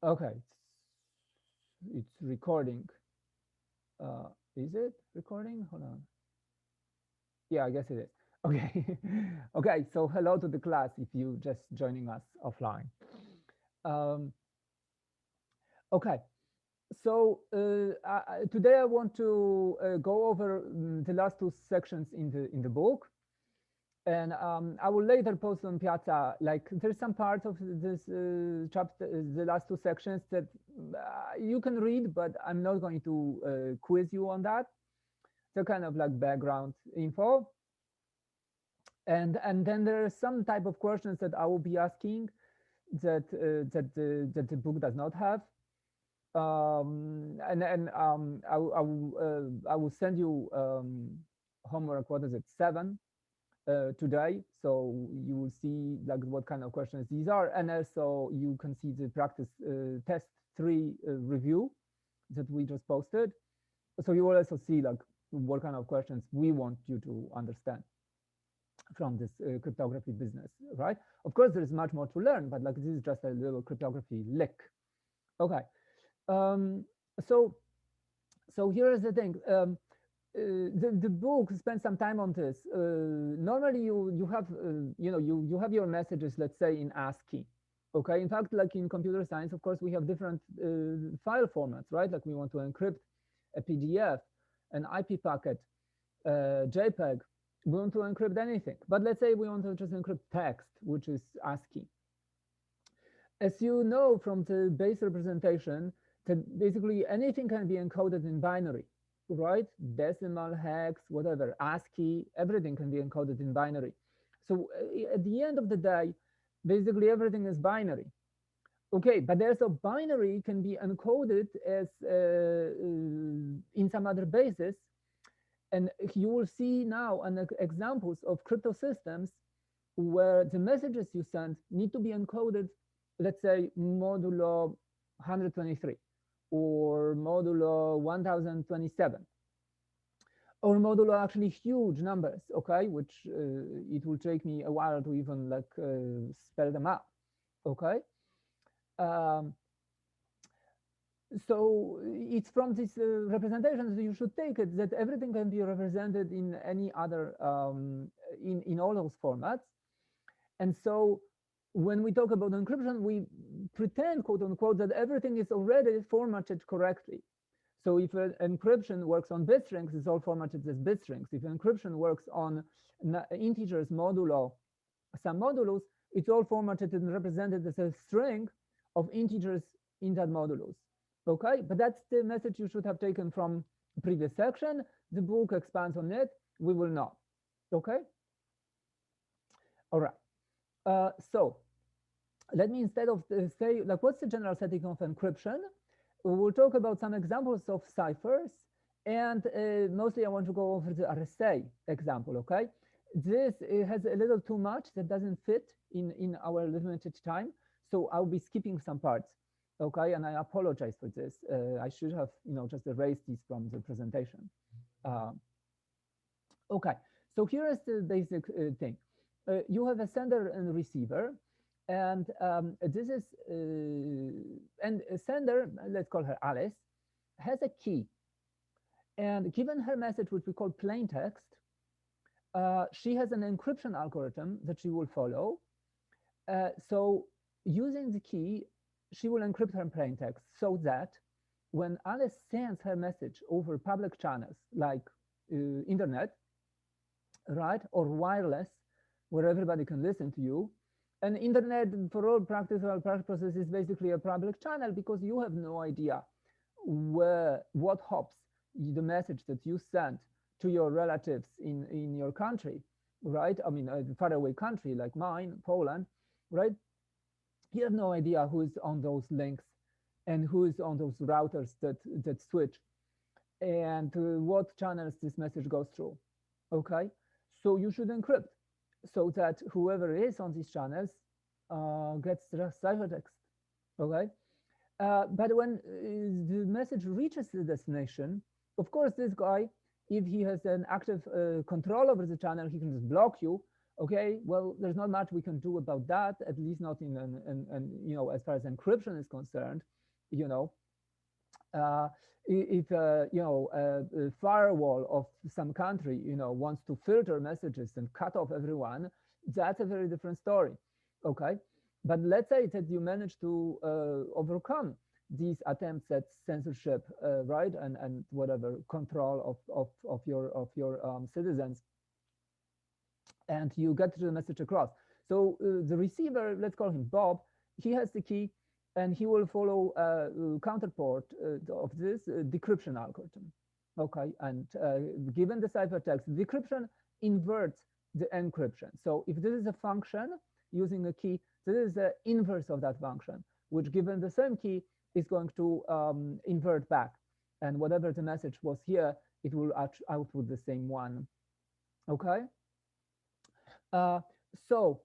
Okay, it's recording. Is it recording? Hold on. Yeah, I guess it is. Okay. Okay, so hello to the class if you just joining us offline. Um, okay, so today I want to go over the last two sections in the book, and I will later post on Piazza. Like there's some parts of this chapter, the last two sections that you can read, but I'm not going to quiz you on that. So kind of like background info. And then there are some type of questions that I will be asking that the book does not have. I will send you homework. What is it? 7 today, so you will see like what kind of questions these are, and also you can see the practice test 3 review that we just posted. So you will also see like what kind of questions we want you to understand from this cryptography business, right? Of course, there is much more to learn, but like this is just a little cryptography lick. Okay, um, so here is the thing. The book spends some time on this. Normally, you have you have your messages, let's say in ASCII. Okay, in fact, like in computer science, of course, we have different file formats, right? Like we want to encrypt a PDF, an IP packet, JPEG. We want to encrypt anything, but let's say we want to just encrypt text, which is ASCII. As you know from the base representation, that basically anything can be encoded in binary, right? Decimal, hex, whatever, ASCII, everything can be encoded in binary. So at the end of the day, basically everything is binary. Okay, but also binary can be encoded as in some other bases. And you will see now examples of crypto systems where the messages you send need to be encoded, let's say modulo 123 or modulo 1027 or modulo actually huge numbers, okay, which it will take me a while to even like spell them out, okay. Um, so it's from this representation that you should take it that everything can be represented in any other in all those formats. And so when we talk about encryption, we pretend, quote unquote, that everything is already formatted correctly. So if encryption works on bit strings, it's all formatted as bit strings. If encryption works on integers modulo some modulus, it's all formatted and represented as a string of integers in that modulus. Okay, but that's the message you should have taken from the previous section. The book expands on it. We will not. Okay. All right. So let me, instead of say like what's the general setting of encryption, we will talk about some examples of ciphers, and mostly I want to go over the RSA example. Okay, this has a little too much that doesn't fit in our limited time, so I'll be skipping some parts. Okay, and I apologize for this. I should have just erased these from the presentation. Okay, so here is the basic thing. You have a sender and receiver, and this is and a sender, let's call her Alice, has a key, and given her message, which we call plain text, she has an encryption algorithm that she will follow. So using the key, she will encrypt her plain text so that when Alice sends her message over public channels like internet, right, or wireless, where everybody can listen to you, and internet for all practical purposes is basically a public channel because you have no idea what hops the message that you sent to your relatives in your country, right? I mean, a faraway country like mine, Poland, right? You have no idea who is on those links and who is on those routers that switch and what channels this message goes through. Okay, so you should encrypt so that whoever is on these channels gets the ciphertext. Okay, but when the message reaches the destination, of course, this guy, if he has an active control over the channel, he can just block you, Okay, well, there's not much we can do about that, at least not in as far as encryption is concerned. You know, uh, if a firewall of some country wants to filter messages and cut off everyone, that's a very different story. Okay, but let's say that you manage to overcome these attempts at censorship, right, and whatever control of your citizens, and you get the message across. So the receiver, let's call him Bob, he has the key, and he will follow counterpart of this decryption algorithm. Okay, and given the ciphertext, decryption inverts the encryption. So if this is a function using a key, this is the inverse of that function, which given the same key is going to invert back. And whatever the message was here, it will output the same one. Okay. Uh, so,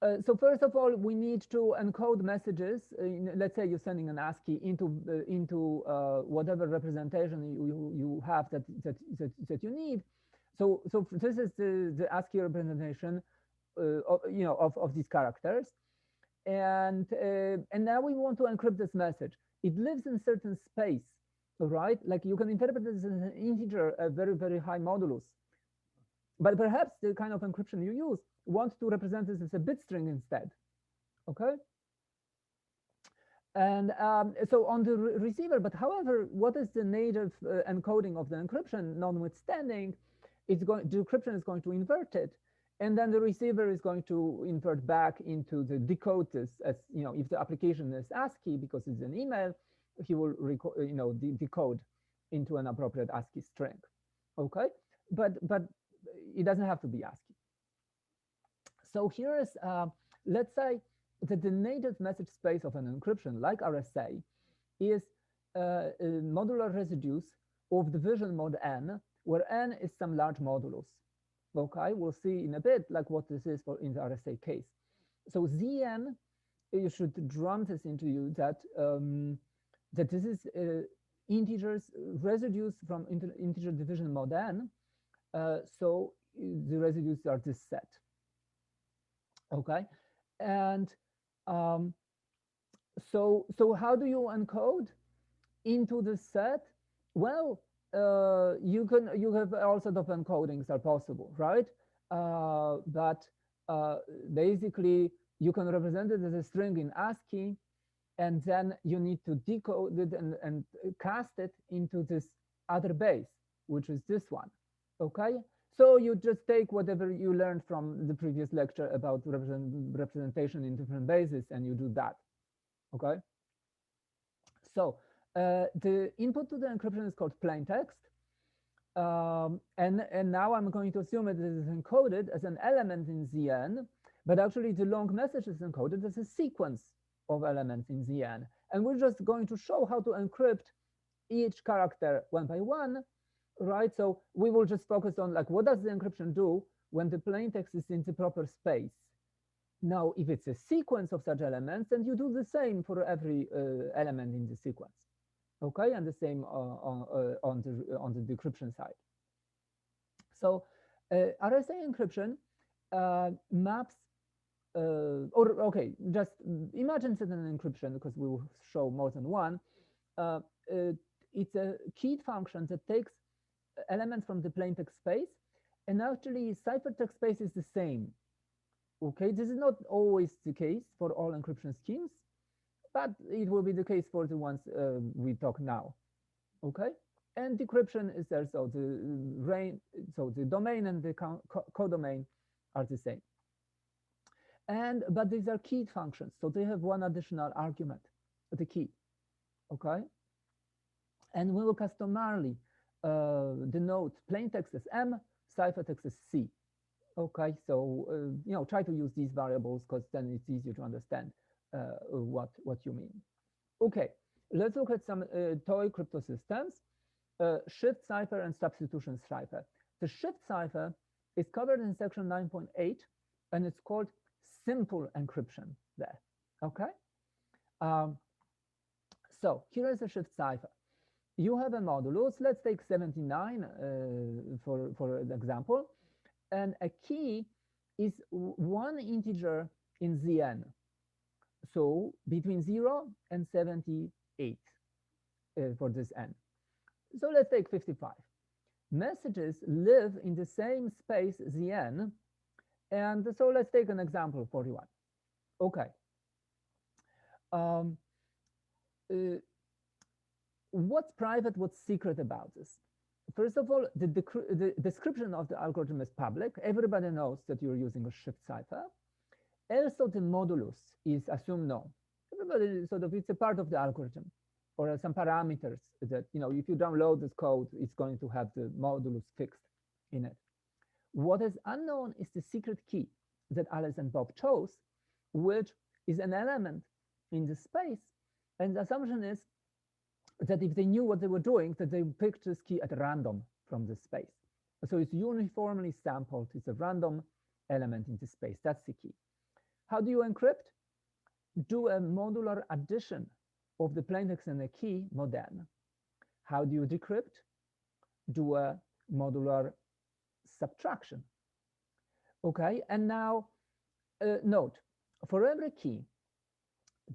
so first of all, we need to encode messages. Let's say you're sending an ASCII into whatever representation you have that you need. So this is the ASCII representation, of these characters, and now we want to encrypt this message. It lives in certain space, right? Like you can interpret this as an integer, a very, very high modulus. But perhaps the kind of encryption you use wants to represent this as a bit string instead. Okay. And so on the receiver, but however, what is the native encoding of the encryption notwithstanding, decryption is going to invert it. And then the receiver is going to invert back into the decode this as, if the application is ASCII because it's an email, he will decode into an appropriate ASCII string. Okay. But it doesn't have to be ASCII. So here is, let's say that the native message space of an encryption like RSA is modular residues of division mod n, where n is some large modulus. Okay, we'll see in a bit like what this is for in the RSA case. So Zn, you should drum this into you that that this is integers residues from integer division mod n. So the residues are this set. Okay, and so how do you encode into the set? Well, you have all sorts of encodings are possible, right? But basically you can represent it as a string in ASCII, and then you need to decode it and cast it into this other base, which is this one. Okay, so you just take whatever you learned from the previous lecture about representation in different bases, and you do that. Okay, so the input to the encryption is called plain text, and now I'm going to assume it is encoded as an element in Zn, but actually the long message is encoded as a sequence of elements in Zn, and we're just going to show how to encrypt each character one by one. Right, so we will just focus on like what does the encryption do when the plain text is in the proper space. Now, if it's a sequence of such elements, then you do the same for every element in the sequence. Okay, and the same on the decryption side. So RSA encryption maps, or okay, just imagine that an encryption, because we will show more than one. It's a keyed function that takes elements from the plain text space, and actually ciphertext space is the same. Okay, this is not always the case for all encryption schemes, but it will be the case for the ones we talk now. Okay, and decryption is there, so the domain and the codomain are the same. But these are keyed functions, so they have one additional argument, the key. Okay, and we will customarily denote plain text as M, ciphertext as C. Okay, so try to use these variables because then it's easier to understand what you mean. Okay, let's look at some toy crypto systems. Shift cipher and substitution cipher. The shift cipher is covered in section 9.8, and it's called simple encryption there. Okay, so here is a shift cipher. You have a modulus, let's take 79 for an example, and a key is one integer in Zn. So between 0 and 78 for this n. So let's take 55. Messages live in the same space Zn, and so let's take an example, 41. Okay. What's private, what's secret about this? First of all, the description of the algorithm is public. Everybody knows that you're using a shift cipher. Also, the modulus is assumed known. Everybody sort of, it's a part of the algorithm, or some parameters that, if you download this code, it's going to have the modulus fixed in it. What is unknown is the secret key that Alice and Bob chose, which is an element in the space. And the assumption is that if they knew what they were doing, that they picked this key at random from the space. So it's uniformly sampled. It's a random element in the space. That's the key. How do you encrypt? Do a modular addition of the plaintext and the key, mod n. How do you decrypt? Do a modular subtraction. Okay, and now note, for every key,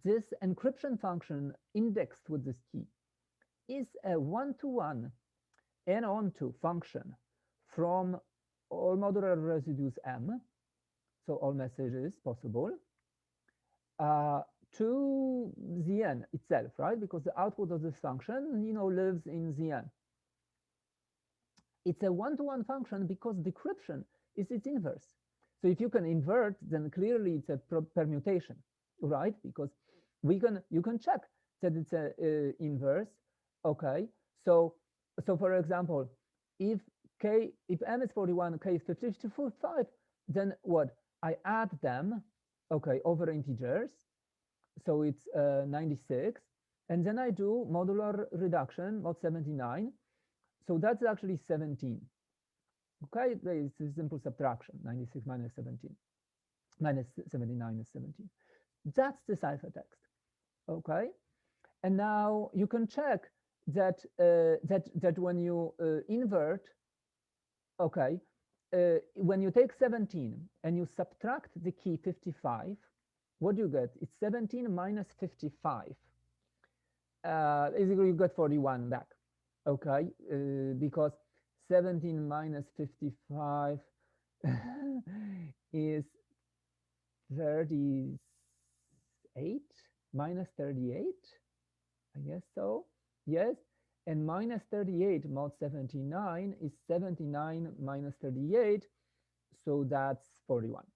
this encryption function indexed with this key is a one-to-one and onto function from all modular residues m, so all messages possible, to Zn itself, right? Because the output of this function, lives in Zn. It's a one-to-one function because decryption is its inverse. So if you can invert, then clearly it's a permutation, right? Because you can check that it's a inverse. Okay, so for example, if m is 41, k is 55, then what? I add them, okay, over integers. So it's 96, and then I do modular reduction, mod 79. So that's actually 17. Okay, it's a simple subtraction. 96 minus 17 minus 79 is 17. That's the ciphertext. Okay, and now you can check that that when you invert, okay, when you take 17 and you subtract the key 55, what do you get? It's 17 minus 55. Basically, you get 41 back. Okay, because 17 minus 55 is 38 minus 38. I guess so. Yes. And minus 38 mod 79 is 79 minus 38. So that's 41.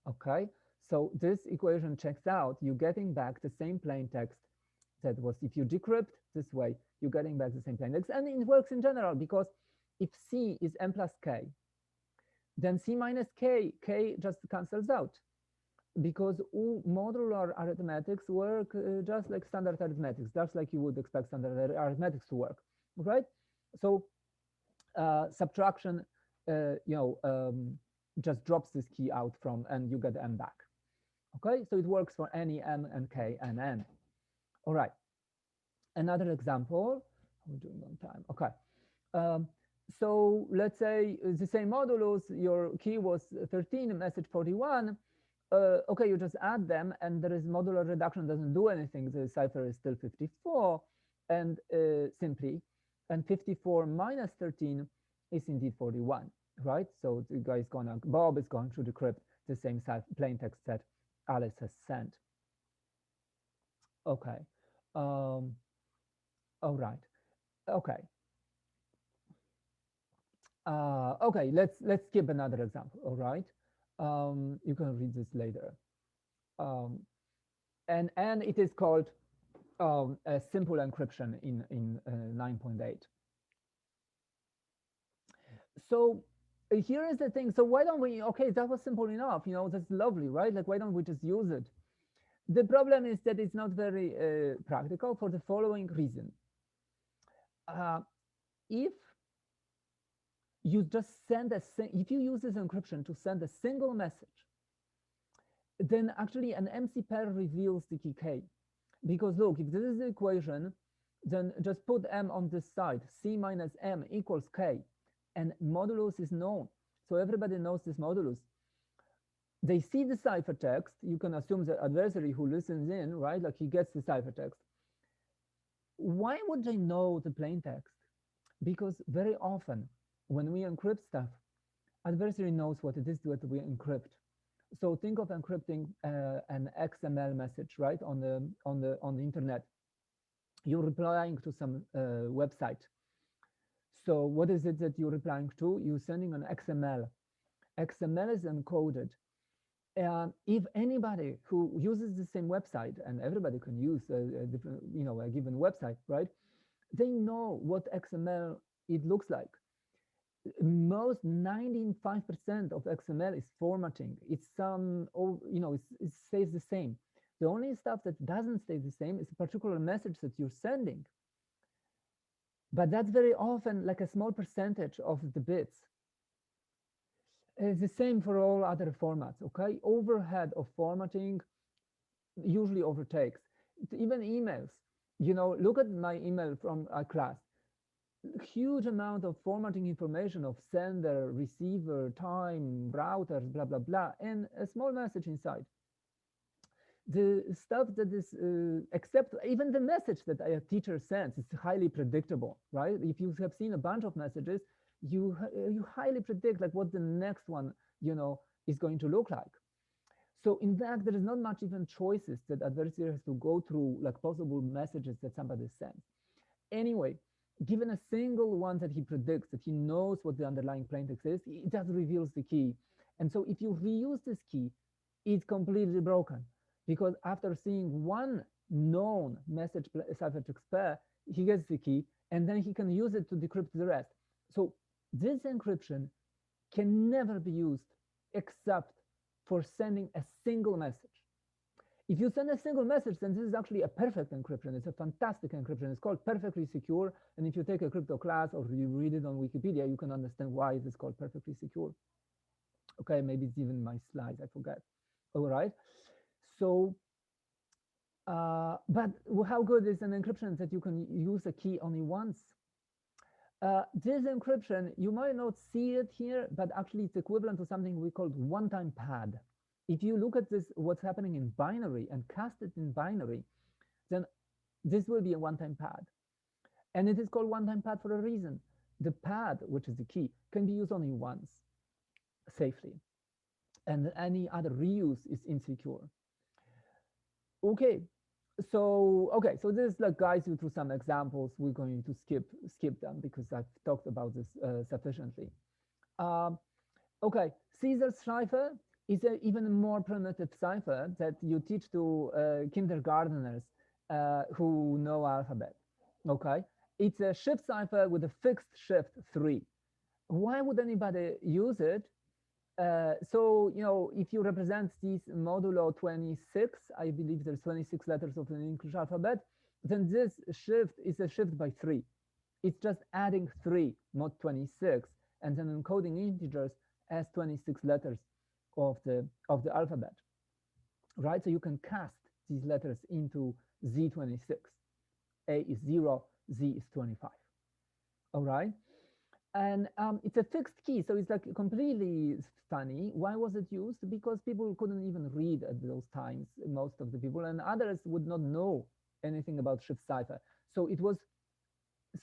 Okay. So this equation checks out. You're getting back the same plain text that was, if you decrypt this way, you're getting back the same plain text. And it works in general, because if C is m plus k, then C minus k just cancels out, because all modular arithmetics work just like standard arithmetics, just like you would expect standard arithmetics to work, right? So subtraction, just drops this key out from, and you get m back. Okay, so it works for any m and k and n. All right, another example. We're doing on time. Okay, so let's say the same modulus, your key was 13, message 41. Okay, you just add them, and there is modular reduction, doesn't do anything. The cipher is still 54, and simply, and 54 minus 13 is indeed 41, right? So the guy is Bob is going to decrypt the same plain text that Alice has sent. Okay. All right. Okay. Okay. Let's skip another example. All right. You can read this later. And it is called a simple encryption in 9.8. So here is the thing. So why don't we? Okay, that was simple enough. That's lovely, right? Like, why don't we just use it? The problem is that it's not very practical for the following reason. If you just send if you use this encryption to send a single message, then actually an MC pair reveals the key k. Because look, if this is the equation, then just put m on this side, c minus m equals k, and modulus is known. So everybody knows this modulus. they see the ciphertext. You can assume the adversary who listens in, right? Like he gets the ciphertext. Why would they know the plain text? Because very often when we encrypt stuff, adversary knows what it is that we encrypt. So think of encrypting an XML message, right, on the internet. You're replying to some website. So what is it that you're replying to? You're sending an XML. XML is encoded. And if anybody who uses the same website, and everybody can use a different, a given website, right? They know what XML it looks like. Most 95% of XML is formatting. It's it stays the same. The only stuff that doesn't stay the same is a particular message that you're sending. But that's very often like a small percentage of the bits. It's the same for all other formats, okay? Overhead of formatting usually overtakes. Even emails, look at my email from a class. Huge amount of formatting information of sender, receiver, time, routers, blah, blah, blah, and a small message inside. The stuff that is, except even the message that a teacher sends is highly predictable, right? If you have seen a bunch of messages, you highly predict like what the next one, is going to look like. So in fact, there is not much even choices that adversary has to go through, like possible messages that somebody sends. Anyway, given a single one that he predicts, that he knows what the underlying plaintext is, it just reveals the key. And so if you reuse this key, it's completely broken, because after seeing one known message ciphertext pair, he gets the key, and then he can use it to decrypt the rest. So this encryption can never be used except for sending a single message. If you send a single message, then this is actually a perfect encryption. It's a fantastic encryption. It's called perfectly secure. And if you take a crypto class or you read it on Wikipedia, you can understand why it is called perfectly secure. Okay, maybe it's even my slides, I forget. All right. So, but how good is an encryption that you can use a key only once? This encryption, you might not see it here, but actually it's equivalent to something we call one-time pad. If you look at this, what's happening in binary and cast it in binary, then this will be a one-time pad. And it is called one-time pad for a reason. The pad, which is the key, can be used only once safely. And any other reuse is insecure. Okay, so this like guides you through some examples. We're going to skip them because I've talked about this sufficiently. Okay, Caesar's cipher is an even more primitive cipher that you teach to kindergarteners who know alphabet. Okay, it's a shift cipher with a fixed shift 3. Why would anybody use it? So, if you represent these modulo 26, I believe there's 26 letters of the English alphabet, then this shift is a shift by 3. It's just adding 3, not 26, and then encoding integers as 26 letters of the alphabet, right? So you can cast these letters into Z26. A is 0, Z is 25. All right. And it's a fixed key, so it's like completely funny. Why was it used? Because people couldn't even read at those times, most of the people, and others would not know anything about shift cipher. So it was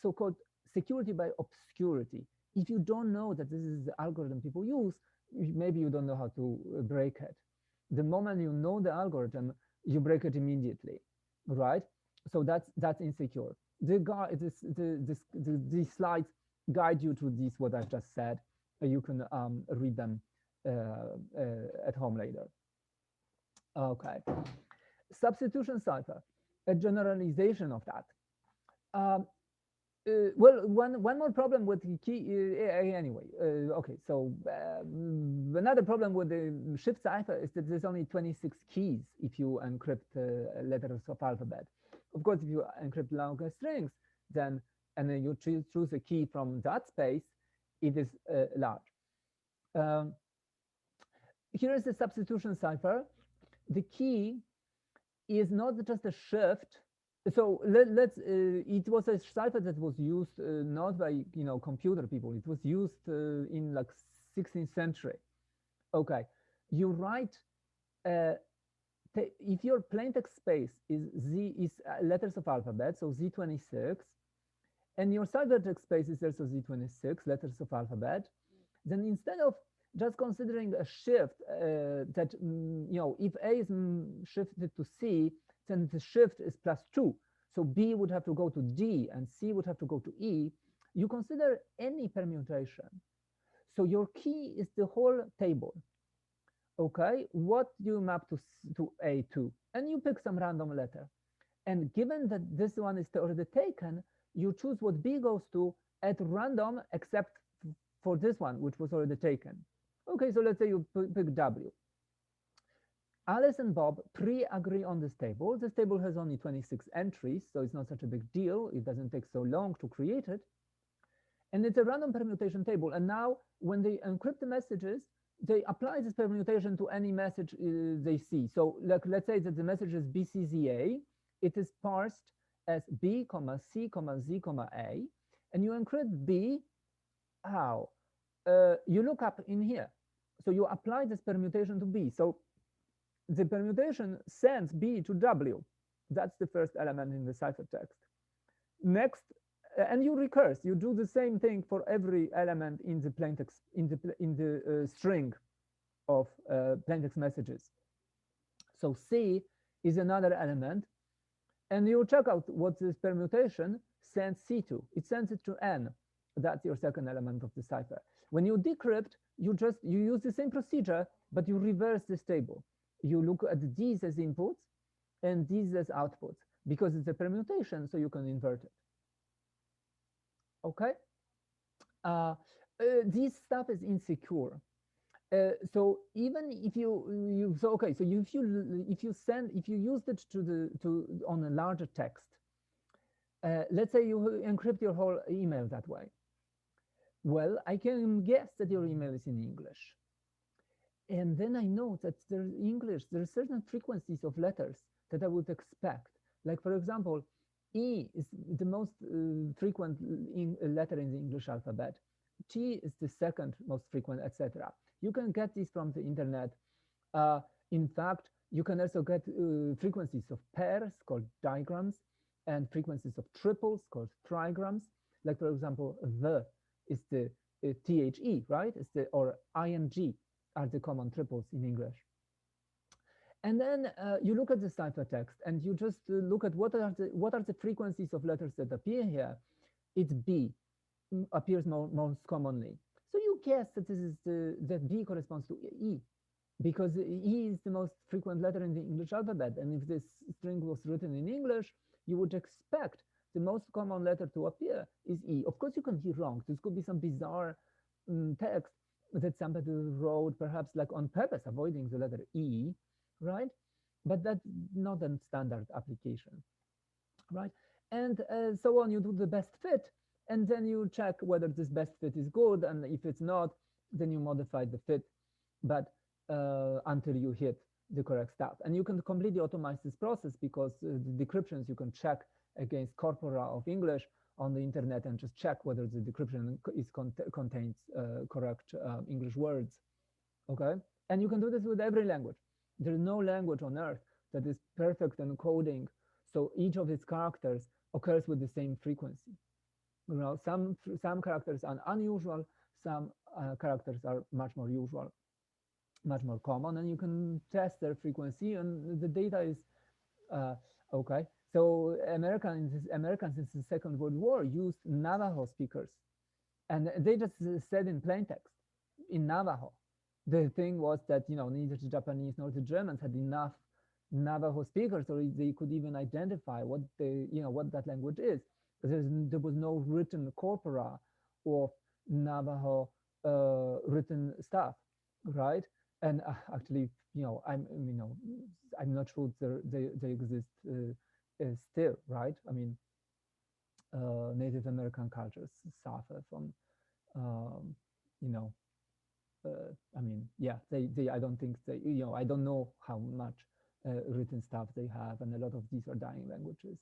so-called security by obscurity. If you don't know that this is the algorithm people use, maybe you don't know how to break it. The moment you know the algorithm, you break it immediately, right? So that's insecure. These slides guide you to these, what I've just said. You can read them at home later. Okay. Substitution cipher, a generalization of that. Well, one more problem with the key, anyway, okay, so another problem with the shift cipher is that there's only 26 keys if you encrypt letters of alphabet. Of course, if you encrypt longer strings, then and then you choose a key from that space, it is large. Here is the substitution cipher. The key is not just a shift. So it was a cipher that was used not by computer people. It was used in like 16th century. Okay, you write, if your plaintext space is letters of alphabet, so Z26, and your ciphertext space is also Z26, letters of alphabet, then instead of just considering a shift that, if A is shifted to C, then the shift is +2. So B would have to go to D and C would have to go to E. You consider any permutation. So your key is the whole table. Okay, what do you map to A2? And you pick some random letter. And given that this one is already taken, you choose what B goes to at random, except for this one, which was already taken. Okay, so let's say you pick W. Alice and Bob pre-agree on this table. This table has only 26 entries, so it's not such a big deal. It doesn't take so long to create it. And it's a random permutation table. And now when they encrypt the messages, they apply this permutation to any message they see. So like, let's say that the message is BCZA. It is parsed as B, C, Z, A. And you encrypt B. How? You look up in here. So you apply this permutation to B. So the permutation sends B to W. That's the first element in the ciphertext. Next, and you recurse. You do the same thing for every element in the plaintext, in the string of plaintext messages. So C is another element, and you check out what this permutation sends C to. It sends it to N. That's your second element of the cipher. When you decrypt, you use the same procedure, but you reverse this table. You look at these as inputs and these as outputs, because it's a permutation, so you can invert it. Okay, this stuff is insecure. So even if if you used it on a larger text, let's say you encrypt your whole email that way. Well, I can guess that your email is in English. And then I know that there are certain frequencies of letters that I would expect. Like, for example, E is the most frequent letter in the English alphabet. T is the second most frequent, etc. You can get these from the internet. In fact, you can also get frequencies of pairs called digrams and frequencies of triples called trigrams. Like, for example, the is the THE, right? Or ING are the common triples in English. And then you look at the ciphertext and you just look at what are the frequencies of letters that appear here. It's B appears most commonly. So you guess that that B corresponds to E, because E is the most frequent letter in the English alphabet. And if this string was written in English, you would expect the most common letter to appear is E. Of course, you can be wrong. This could be some bizarre text that somebody wrote, perhaps like on purpose, avoiding the letter E, right? But that's not a standard application, right? And so on, you do the best fit, and then you check whether this best fit is good, and if it's not, then you modify the fit, but until you hit the correct stuff. And you can completely automate this process, because the decryptions you can check against corpora of English on the internet and just check whether the decryption contains correct English words, okay? And you can do this with every language. There's no language on earth that is perfect encoding, so each of its characters occurs with the same frequency. Some characters are unusual, some characters are much more usual, much more common, and you can test their frequency, and the data is okay. So Americans since the Second World War used Navajo speakers, and they just said in plain text in Navajo. The thing was that neither the Japanese nor the Germans had enough Navajo speakers, or they could even identify what what that language is. There was no written corpora of Navajo written stuff, right? And actually, I'm not sure they exist still, right? I mean, Native American cultures suffer from, I mean, yeah, I don't think I don't know how much written stuff they have, and a lot of these are dying languages.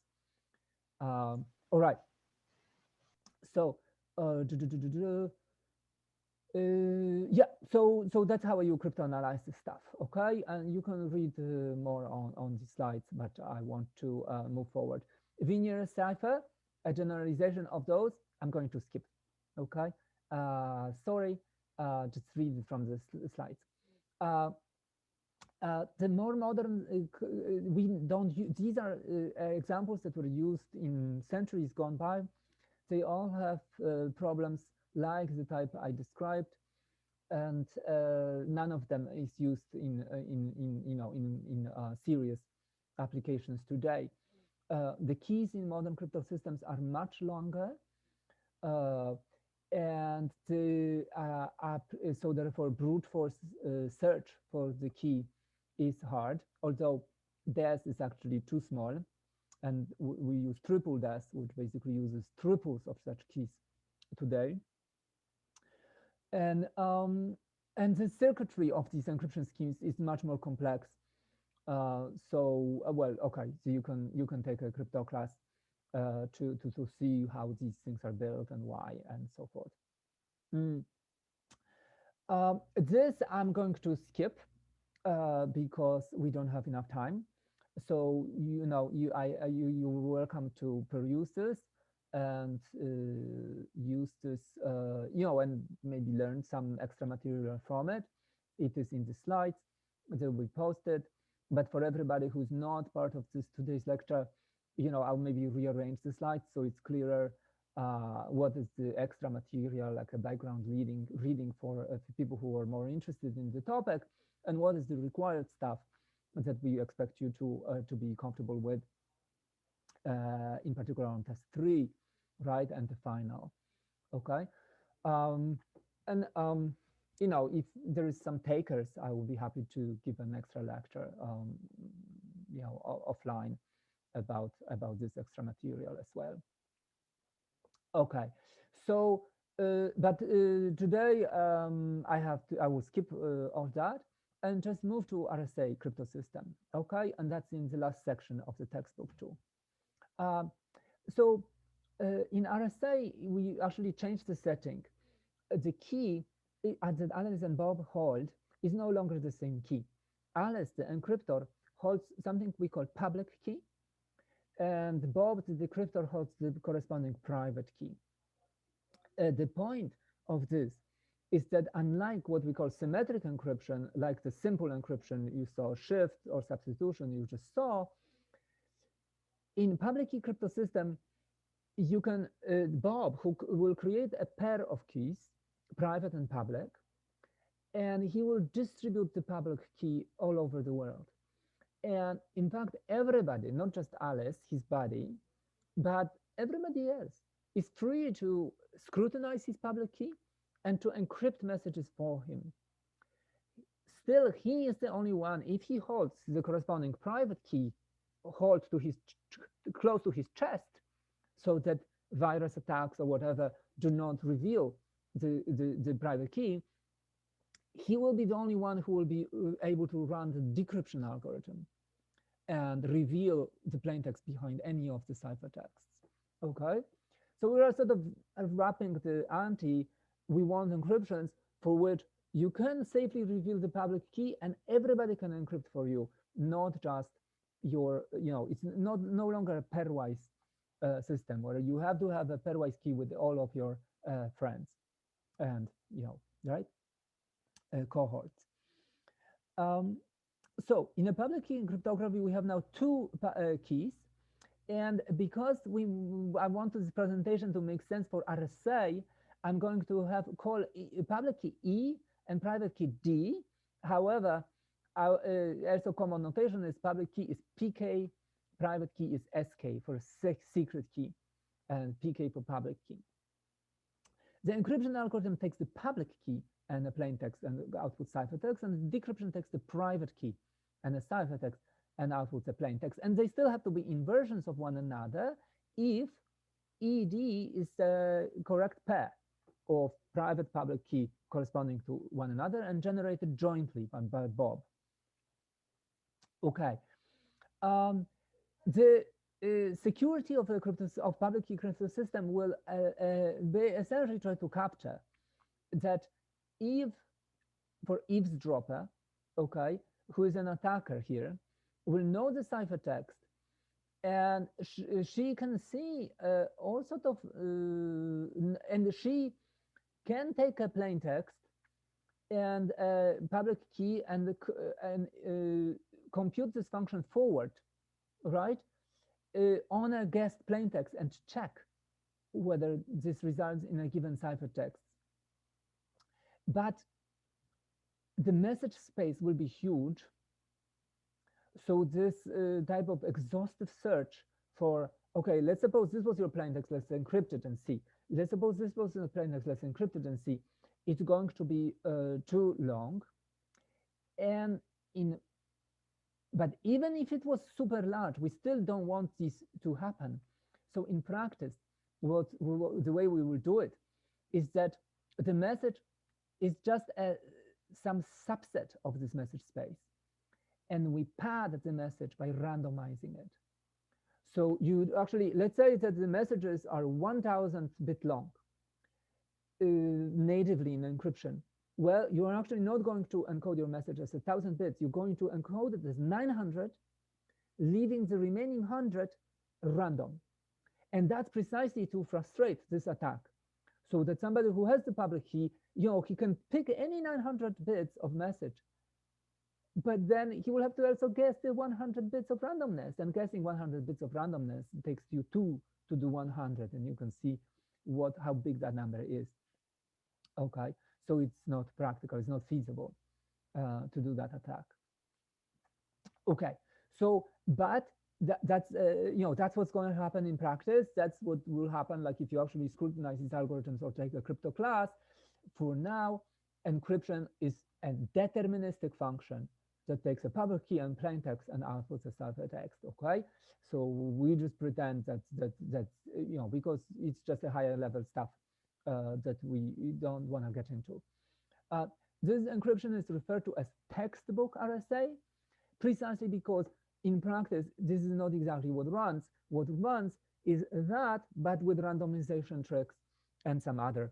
All right. So, Yeah, so that's how you cryptanalyze the stuff, okay? And you can read more on the slides, but I want to move forward. Linear cipher, a generalization of those, I'm going to skip, okay? Sorry, just read from the slides. The more modern, we don't use, these are examples that were used in centuries gone by. They all have problems like the type I described, and none of them is used in serious applications today. The keys in modern crypto systems are much longer, and so therefore brute force search for the key is hard, although DES is actually too small, and we use triple DES, which basically uses triples of such keys today. And the circuitry of these encryption schemes is much more complex. Well, okay, so you can take a crypto class to see how these things are built and why and so forth. This I'm going to skip because we don't have enough time. So you're welcome to peruse this and use this, and maybe learn some extra material from it. It is in the slides that will be posted. But for everybody who's not part of this today's lecture, I'll maybe rearrange the slides so it's clearer what is the extra material, like a background reading for people who are more interested in the topic, and what is the required stuff that we expect you to be comfortable with, in particular on test 3, right, and the final. Okay, if there is some takers, I will be happy to give an extra lecture, offline about this extra material as well. Okay, so but today I will skip all that and just move to RSA crypto system. Okay, and that's in the last section of the textbook too. So in RSA we actually changed the setting. The key that Alice and Bob hold is no longer the same key. Alice, the encryptor, holds something we call public key, and Bob, the decryptor, holds the corresponding private key. The point of this is that unlike what we call symmetric encryption, like the simple encryption you saw, shift or substitution you just saw, in public key crypto system, you can, Bob, who will create a pair of keys, private and public, and he will distribute the public key all over the world. And in fact, everybody, not just Alice, his buddy, but everybody else is free to scrutinize his public key and to encrypt messages for him. Still, he is the only one, if he holds the corresponding private key close to his chest, so that virus attacks or whatever do not reveal the private key, he will be the only one who will be able to run the decryption algorithm and reveal the plaintext behind any of the ciphertexts. Okay, so we are sort of wrapping the ante. We want encryptions for which you can safely reveal the public key and everybody can encrypt for you, not just your, it's no longer a pairwise system where you have to have a pairwise key with all of your friends and, right, cohorts. So in a public key in cryptography, we have now two keys. And because I want this presentation to make sense for RSA, I'm going to have call public key E and private key D. However, also common notation is public key is PK, private key is SK for secret key, and PK for public key. The encryption algorithm takes the public key and a plaintext and outputs ciphertext, and the decryption takes the private key and a ciphertext and outputs a plaintext. And they still have to be inversions of one another if ED is the correct pair of private public key corresponding to one another and generated jointly by Bob. Okay. The security of the public key crypto system will be essentially try to capture that Eve, for eavesdropper, okay, who is an attacker here, will know the ciphertext, and she can see all sort of, and she can take a plain text and public key and compute this function forward, right, on a guessed plain text and check whether this results in a given ciphertext. But the message space will be huge. So this type of exhaustive search for, okay, let's suppose this was your plain text, let's encrypt it and see. Let's suppose this was a plain text, let's encrypt it and see. It's going to be too long. And but even if it was super large, we still don't want this to happen. So in practice, the way we will do it is that the message is just some subset of this message space, and we pad the message by randomizing it. So you actually, let's say that the messages are 1000 bit long natively in encryption. Well, you are actually not going to encode your message as 1000 bits. You're going to encode it as 900, leaving the remaining 100 random. And that's precisely to frustrate this attack, so that somebody who has the public key, he can pick any 900 bits of message, but then he will have to also guess the 100 bits of randomness, and guessing 100 bits of randomness takes you 2 to do 100, and you can see how big that number is. Okay, so it's not practical, it's not feasible to do that attack. Okay, so but that's that's what's going to happen in practice. That's what will happen, like if you actually scrutinize these algorithms or take a crypto class. For now, encryption is a deterministic function that takes a public key and plain text and outputs a ciphertext. Okay, so we just pretend that because it's just a higher level stuff that we don't want to get into. This encryption is referred to as textbook RSA, precisely because in practice, this is not exactly what runs. What runs is that, but with randomization tricks and some other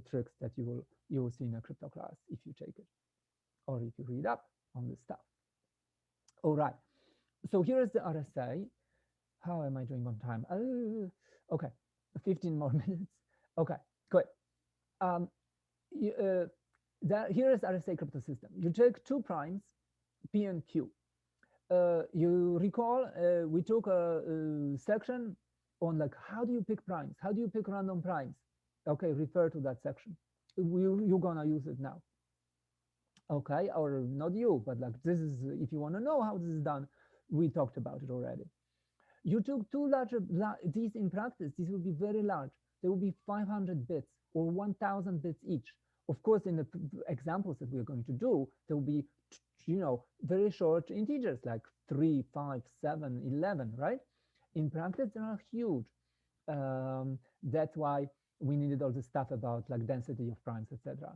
tricks that you will see in a crypto class if you take it, or if you read up on this stuff. All right, so here is the RSA. How am I doing on time? Okay, 15 more minutes. Okay, good. Here is RSA crypto system. You take two primes, P and Q. You recall we took a section on like how do you pick primes? How do you pick random primes? Okay, refer to that section. You're gonna use it now. Okay, or not you, but like this is, if you want to know how this is done, we talked about it already. You took two larger, these in practice, these will be very large. They will be 500 bits or 1000 bits each. Of course, in the examples that we're going to do, there will be, very short integers like 3, 5, 7, 11, right? In practice, they are huge. That's why we needed all the stuff about like density of primes, etc.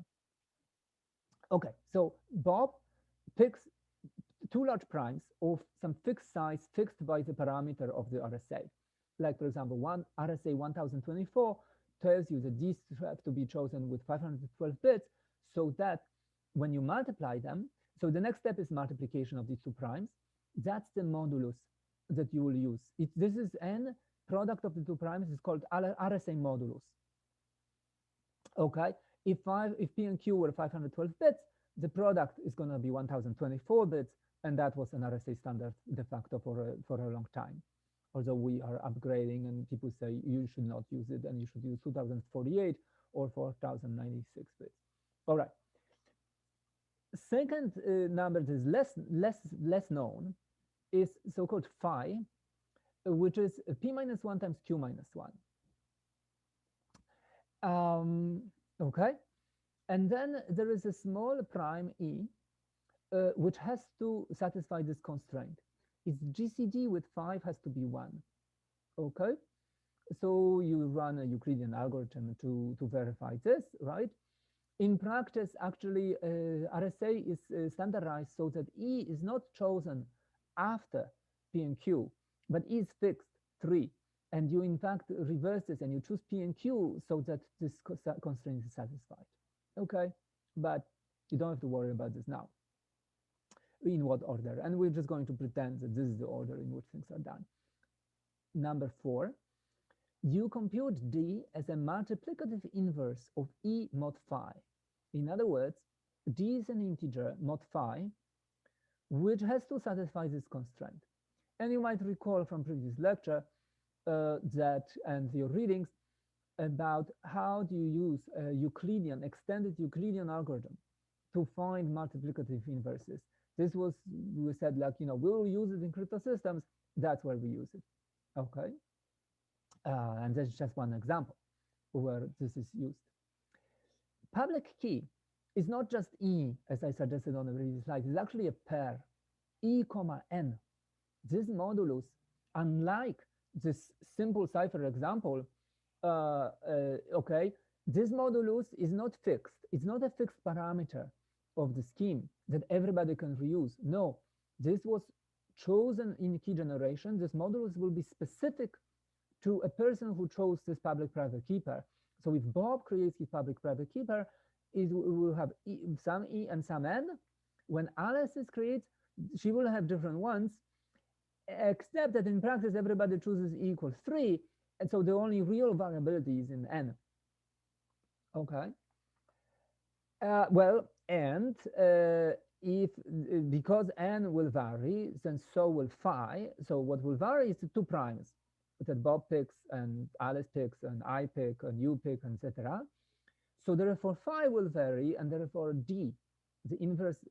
Okay, so Bob picks two large primes of some fixed size fixed by the parameter of the RSA. Like for example, RSA 1024 tells you that these have to be chosen with 512 bits, so that when you multiply them, so the next step is multiplication of these two primes. That's the modulus that you will use. This is n product of the two primes is called RSA modulus. Okay, if P and Q were 512 bits, the product is going to be 1024 bits, and that was an RSA standard de facto for a long time. Although we are upgrading and people say you should not use it and you should use 2048 or 4096 bits. All right. Second number that is less known is so-called phi, which is P minus 1 times Q minus 1. Okay, and then there is a small prime E, which has to satisfy this constraint. Its GCD with 5 has to be 1. Okay, so you run a Euclidean algorithm to verify this, right? In practice, actually, RSA is standardized so that E is not chosen after P and Q, but E is fixed 3. And you, in fact, reverse this and you choose P and Q so that this constraint is satisfied. Okay, but you don't have to worry about this now, in what order. And we're just going to pretend that this is the order in which things are done. Number 4, you compute D as a multiplicative inverse of E mod phi. In other words, D is an integer mod phi, which has to satisfy this constraint. And you might recall from previous lecture and your readings about how do you use a Euclidean, extended Euclidean algorithm to find multiplicative inverses. This was, we said, like, we'll use it in crypto systems. That's where we use it. Okay. And that's just one example where this is used. Public key is not just E, as I suggested on the previous slide. It's actually a pair, E comma N. This modulus, unlike this simple cipher example, okay, this modulus is not fixed. It's not a fixed parameter of the scheme that everybody can reuse. No, this was chosen in key generation. This modulus will be specific to a person who chose this public-private key pair. So if Bob creates his public-private key pair, it will have some E and some N. When Alice creates, she will have different ones, except that in practice, everybody chooses E equals 3. And so the only real variability is in N. Okay. Well, and because N will vary, then so will phi. So what will vary is the 2 primes that Bob picks and Alice picks and I pick and you pick, etc. So therefore phi will vary, and therefore D, the inverse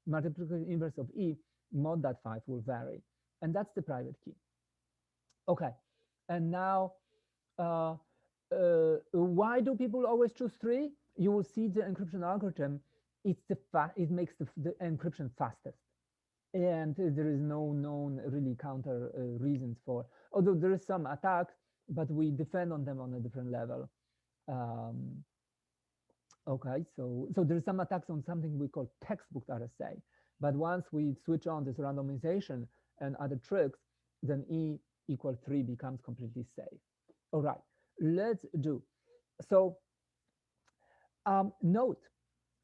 multiplicative inverse of E mod that 5 will vary, and that's the private key. Okay, and now why do people always choose 3? You will see the encryption algorithm. It makes the encryption fastest, and there is no known really counter reasons for. Although there is some attacks, but we defend on them on a different level. Okay, so there's some attacks on something we call textbook RSA, but once we switch on this randomization and other tricks, then E equal 3 becomes completely safe. All right, let's do. So note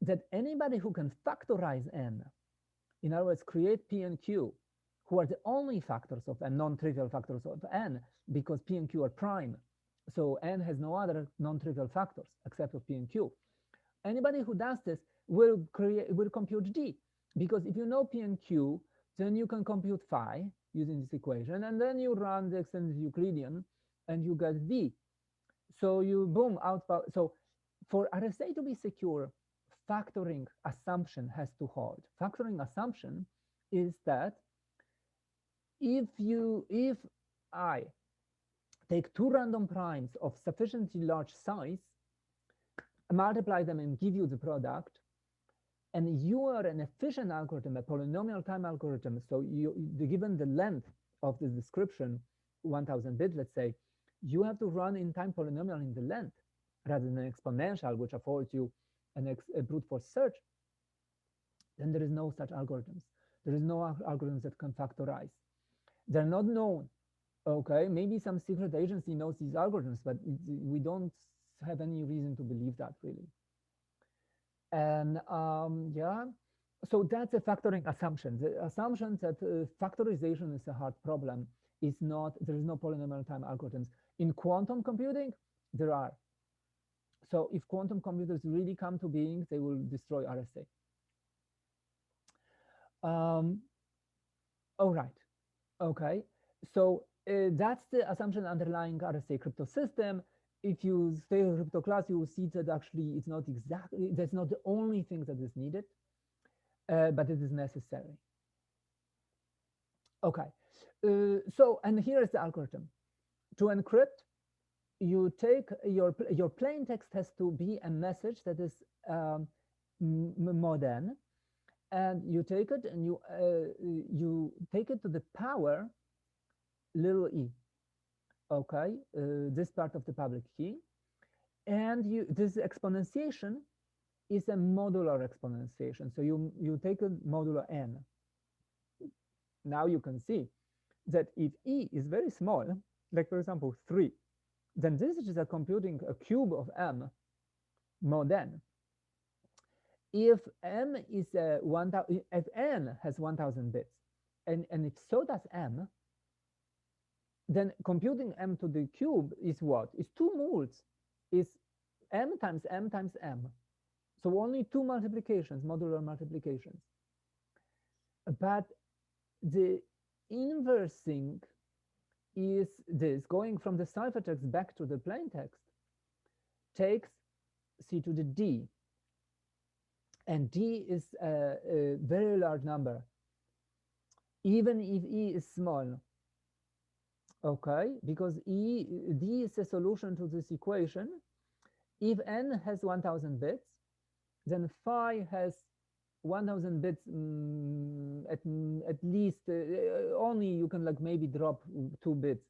that anybody who can factorize N, in other words, create P and Q, who are the only factors of N, non-trivial factors of N, because P and Q are prime. So N has no other non-trivial factors except of P and Q. Anybody who does this will compute D, because if you know P and Q, then you can compute phi using this equation, and then you run the extended Euclidean, and you get D. So you boom out. So for RSA to be secure, factoring assumption has to hold. Factoring assumption is that if I take 2 random primes of sufficiently large size, multiply them and give you the product, and you are an efficient algorithm, a polynomial time algorithm, so given the length of this description, 1000 bits, let's say, you have to run in time polynomial in the length rather than an exponential, which affords you a brute force search, then there is no such algorithms. There is no algorithms that can factorize. They're not known. Okay, maybe some secret agency knows these algorithms, but we don't have any reason to believe that, really. And yeah, so that's a factoring assumption. The assumption that factorization is a hard problem is not, there is no polynomial time algorithms. In quantum computing, there are. So if quantum computers really come to being, they will destroy RSA. All right, okay. So that's the assumption underlying RSA crypto system. If you stay in crypto class, you will see that actually it's not exactly, that's not the only thing that is needed, but it is necessary. Okay, so, and here is the algorithm. To encrypt, you take your plain text has to be a message that is modern, and you take it and you take it to the power little e. Okay, this part of the public key, and this exponentiation is a modular exponentiation. So you take a modulo n. Now you can see that if e is very small, like for example 3, then this is a computing a cube of m mod n. if m is 1000, if n has 1000 bits, and if so does m, then computing m to the cube is what? Is 2 moles, is m times m times m. So only 2 multiplications, modular multiplications. But the inverse thing is this: going from the ciphertext back to the plain text takes c to the d. And d is a very large number, even if e is small. Okay, because d is a solution to this equation. If n has 1000 bits, then phi has 1000 bits at least. Only you can like maybe drop 2 bits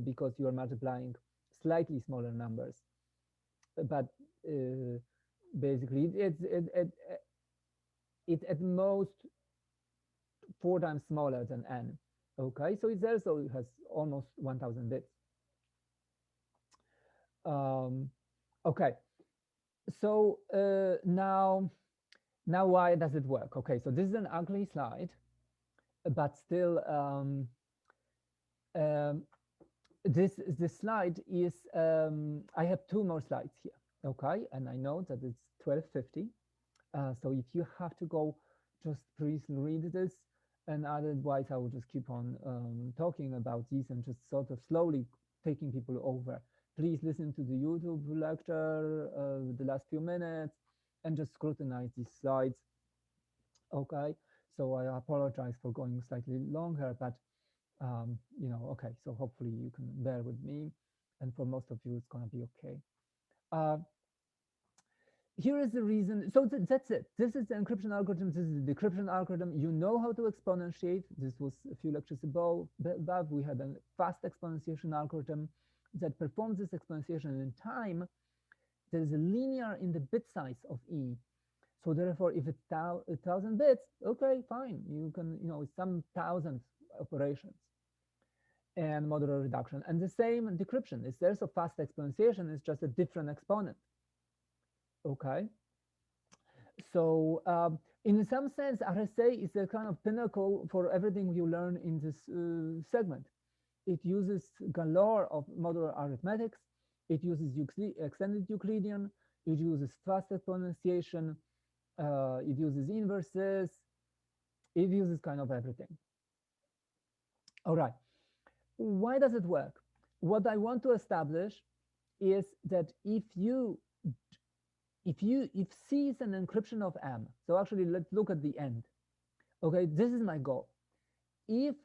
because you are multiplying slightly smaller numbers. But basically, it's at most 4 times smaller than n. Okay, so it also has almost 1000 bits. Okay, so now why does it work? Okay, so this is an ugly slide, but still this slide is I have 2 more slides here. Okay, and I know that it's 12:50, so if you have to go, just please read this, and otherwise I will just keep on talking about these and just sort of slowly taking people over. Please listen to the YouTube lecture the last few minutes and just scrutinize these slides. Okay, so I apologize for going slightly longer, but you know, okay, so hopefully you can bear with me, and for most of you it's gonna be okay. Here is the reason. So that's it. This is the encryption algorithm. This is the decryption algorithm. You know how to exponentiate. This was a few lectures above. We had a fast exponentiation algorithm that performs this exponentiation in time. There is a linear in the bit size of E. So therefore, if it's 1000 bits, okay, fine. You can, you know, some thousand operations and modular reduction. And the same decryption is there. So fast exponentiation is just a different exponent. Okay, so in some sense, RSA is a kind of pinnacle for everything you learn in this segment. It uses galore of modular arithmetics. It uses extended Euclidean. It uses fast exponentiation. It uses inverses. It uses kind of everything. All right, why does it work? What I want to establish is that if C is an encryption of M, so actually let's look at the end. Okay, this is my goal. If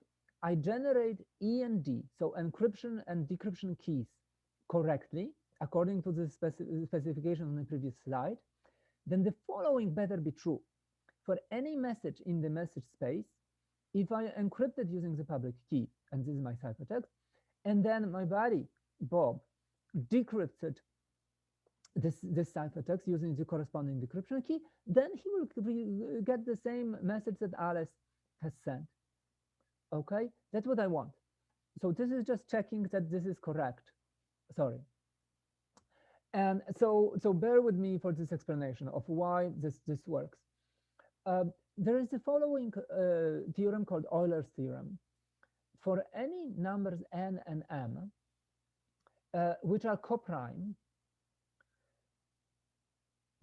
I generate E and D, so encryption and decryption keys correctly, according to the specification on the previous slide, then the following better be true. For any message in the message space, if I encrypt it using the public key, and this is my ciphertext, and then my buddy, Bob, decrypts it this ciphertext using the corresponding decryption key, then he will get the same message that Alice has sent. Okay, that's what I want. So this is just checking that this is correct. Sorry. And so bear with me for this explanation of why this works. There is the following theorem called Euler's theorem. For any numbers n and m, which are coprime,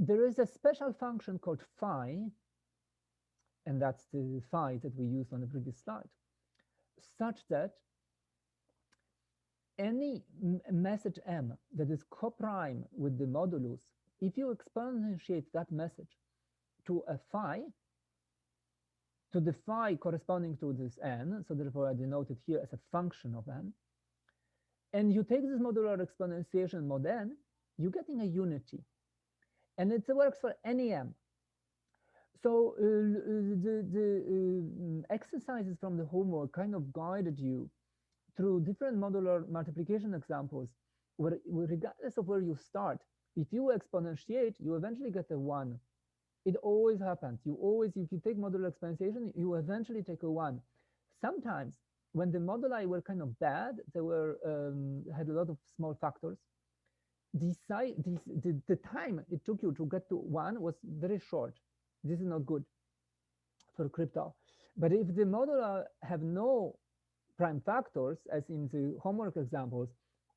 there is a special function called phi, and that's the phi that we used on the previous slide, such that any message m that is coprime with the modulus, if you exponentiate that message to a phi, to the phi corresponding to this n, so therefore I denote it here as a function of n, and you take this modular exponentiation mod n, you're getting a unity. And it works for any m. So the exercises from the homework kind of guided you through different modular multiplication examples, where regardless of where you start, if you exponentiate, you eventually get a 1. It always happens. You always, if you take modular exponentiation, you eventually take a 1. Sometimes, when the moduli were kind of bad, they were had a lot of small factors, the time it took you to get to 1 was very short. This is not good for crypto. But if the modulo have no prime factors, as in the homework examples,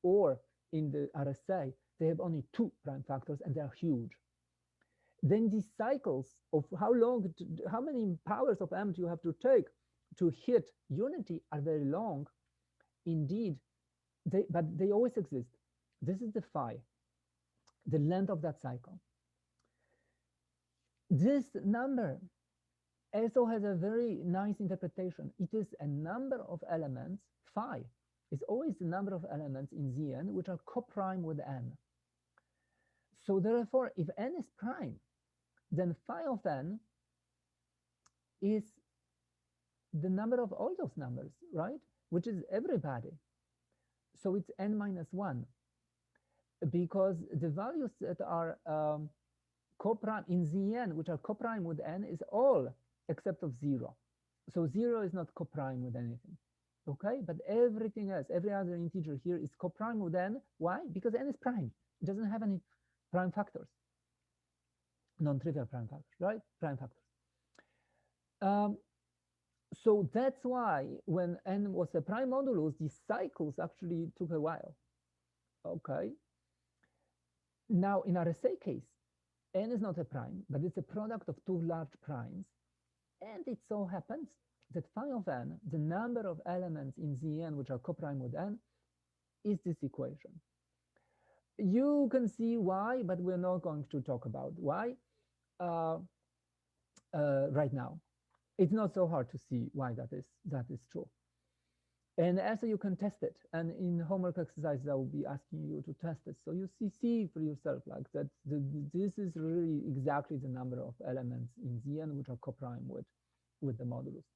or in the RSA, they have only 2 prime factors and they are huge. Then these cycles of how many powers of m you have to take to hit unity are very long. Indeed, but they always exist. This is the phi, the length of that cycle. This number also has a very nice interpretation. It is a number of elements. Phi is always the number of elements in Zn which are coprime with n. So therefore, if n is prime, then phi of n is the number of all those numbers, right? Which is everybody. So it's n minus 1, because the values that are coprime in Zn, which are coprime with n, is all except of 0. So 0 is not coprime with anything, okay? But everything else, every other integer here is coprime with n. Why? Because n is prime. It doesn't have any prime factors, non-trivial prime factors, right? Prime factors. So that's why when n was a prime modulus, these cycles actually took a while, okay? Now in RSA case, n is not a prime, but it's a product of 2 large primes. And it so happens that phi of n, the number of elements in Zn which are coprime with n, is this equation. You can see why, but we're not going to talk about why right now. It's not so hard to see why that is true. And also you can test it. And in homework exercises, I will be asking you to test it. So you see for yourself like that this is really exactly the number of elements in Zn which are coprime with the modulus.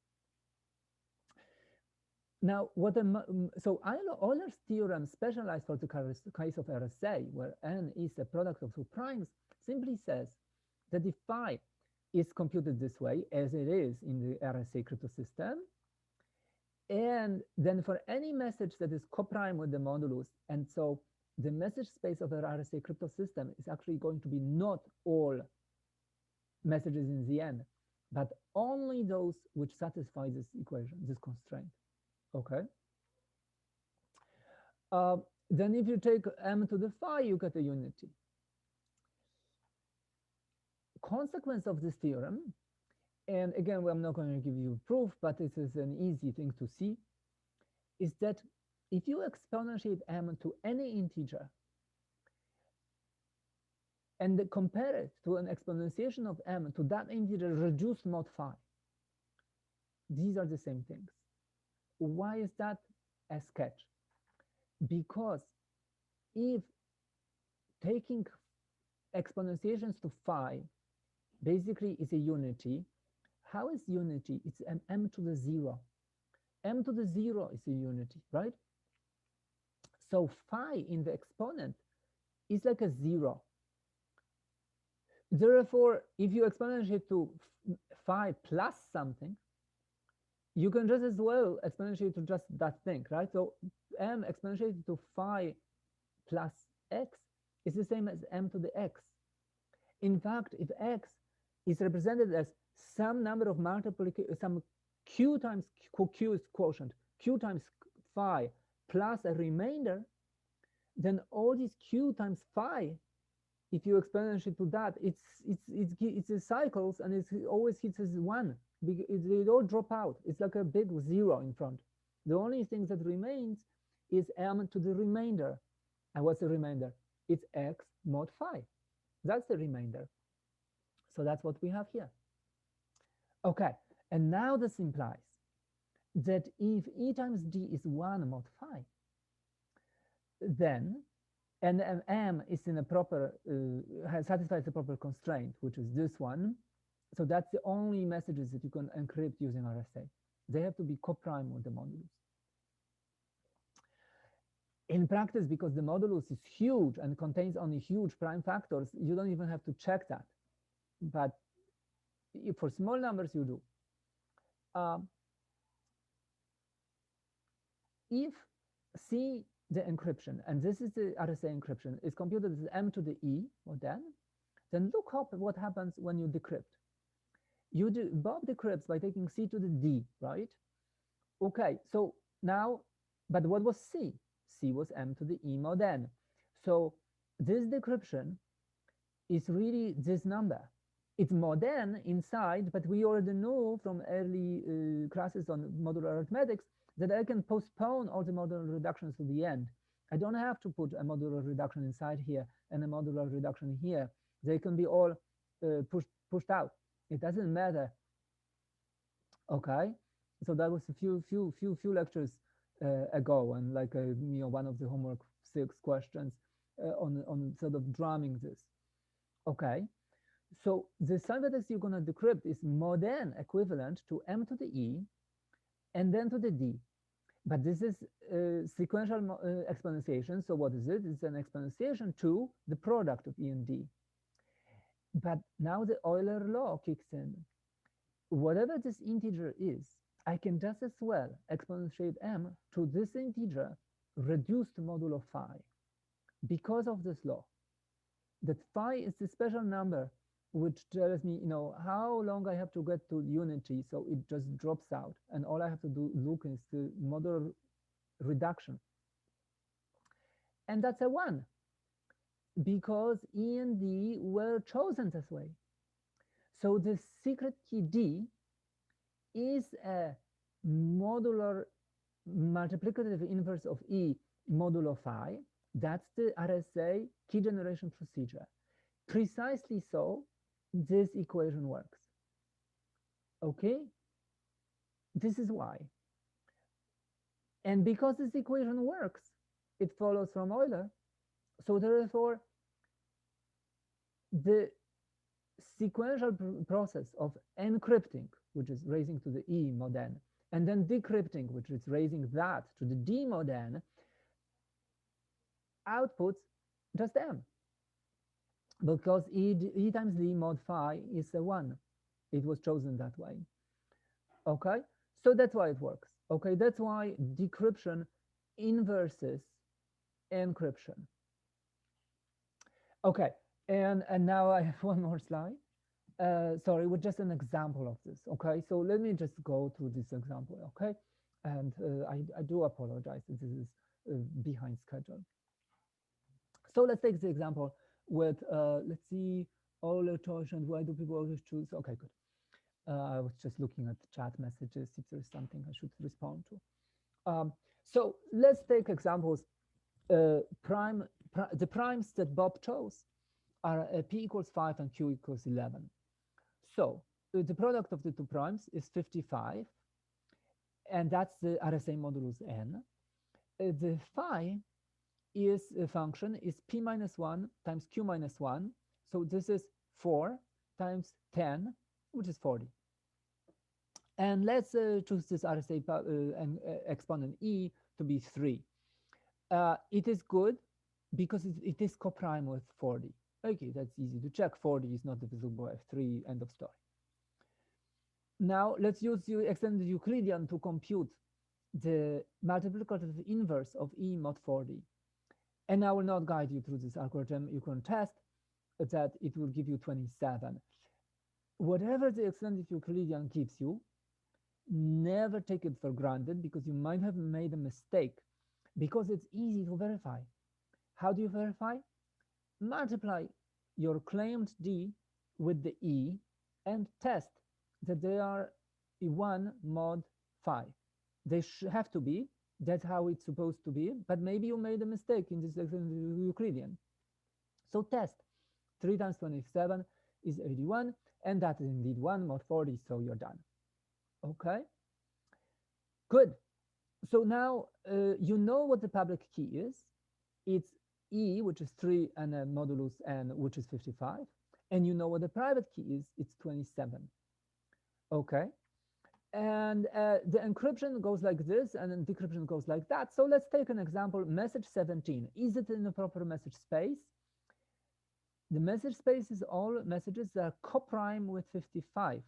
Now, so Euler's theorem specialized for the case of RSA, where n is a product of 2 primes, simply says that if phi is computed this way, as it is in the RSA crypto system, and then for any message that is coprime with the modulus, and so the message space of the RSA crypto system is actually going to be not all messages in the n, but only those which satisfy this equation, this constraint, okay? Then if you take m to the phi, you get a unity. Consequence of this theorem, and again, I'm not going to give you proof, but this is an easy thing to see, is that if you exponentiate m to any integer and compare it to an exponentiation of m to that integer reduced mod phi, these are the same things. Why is that? A sketch. Because if taking exponentiations to phi basically is a unity, how is unity? It's an m to the 0. M to the 0 is a unity, right? So phi in the exponent is like a 0. Therefore, if you exponentiate to phi plus something, you can just as well exponentiate to just that thing, right? So m exponentiated to phi plus x is the same as m to the x. In fact, if x is represented as some number of multiplication, some q times q is quotient, q times phi plus a remainder, then all these q times phi, if you exponentiate to that, it's a cycles, and it always hits as 1. They all drop out. It's like a big 0 in front. The only thing that remains is m to the remainder. And what's the remainder? It's x mod phi. That's the remainder. So that's what we have here. Okay, and now this implies that if E times D is 1 mod phi, then and m is in a proper, satisfies the proper constraint, which is this one. So that's the only messages that you can encrypt using RSA. They have to be coprime with the modulus. In practice, because the modulus is huge and contains only huge prime factors, you don't even have to check that. But for small numbers, you do. If C the encryption, and this is the RSA encryption, is computed as m to the e, or then look up what happens when you decrypt. Bob decrypts by taking c to the d, right? Okay, so now, but what was c? C was m to the e mod n. So this decryption is really this number. It's mod n inside, but we already know from early classes on modular arithmetics that I can postpone all the modular reductions to the end. I don't have to put a modular reduction inside here and a modular reduction here. They can be all pushed out. It doesn't matter. Okay, so that was a few lectures ago, and like one of the homework 6 questions on sort of drumming this. Okay, so the ciphertext you're gonna decrypt is mod n equivalent to m to the e and then to the d. But this is sequential exponentiation. So what is it? It's an exponentiation to the product of e and d. But now the Euler law kicks in. Whatever this integer is, I can just as well exponentiate m to this integer reduced modulo phi because of this law. That phi is the special number which tells me, how long I have to get to unity, so it just drops out, and all I have to do look is the modular reduction, and that's a 1 because E and D were chosen this way. So the secret key D is a modular multiplicative inverse of E modulo phi. That's the RSA key generation procedure. Precisely so, this equation works. Okay? This is why. And because this equation works, it follows from Euler. So therefore, the sequential process of encrypting, which is raising to the E mod n, and then decrypting, which is raising that to the D mod n, outputs just m. Because E times D mod phi is a 1. It was chosen that way. Okay, so that's why it works. Okay, that's why decryption inverses encryption. Okay, and now I have one more slide. Sorry, with just an example of this. Okay, so let me just go through this example. Okay, and I do apologize that this is behind schedule. So let's take the example with let's see, all choice, and why do people always choose? Okay, good. I was just looking at the chat messages if there's something I should respond to. So let's take examples. The primes that Bob chose are p equals 5 and q equals 11. So the product of the two primes is 55, and that's the RSA modulus n. The phi is a function is p minus 1 times q minus 1. So this is 4 times 10, which is 40. And let's choose this RSA exponent e to be 3. It is good because it is coprime with 40. Okay, that's easy to check. 40 is not divisible by 3, end of story. Now let's use the extended Euclidean to compute the multiplicative inverse of e mod 40. And I will not guide you through this algorithm. You can test that it will give you 27. Whatever the extended Euclidean gives you, never take it for granted, because you might have made a mistake, because it's easy to verify. How do you verify? Multiply your claimed D with the E and test that they are 1 mod phi. They have to be. That's how it's supposed to be. But maybe you made a mistake in this Euclidean. So test. 3 times 27 is 81, and that is indeed 1 mod 40, so you're done. Okay, good. So now you know what the public key is. It's E, which is 3, and a modulus n, which is 55. And you know what the private key is. It's 27. Okay, and the encryption goes like this, and then decryption goes like that. So let's take an example. Message 17. Is it in a proper message space? The message space is all messages that are coprime with 55.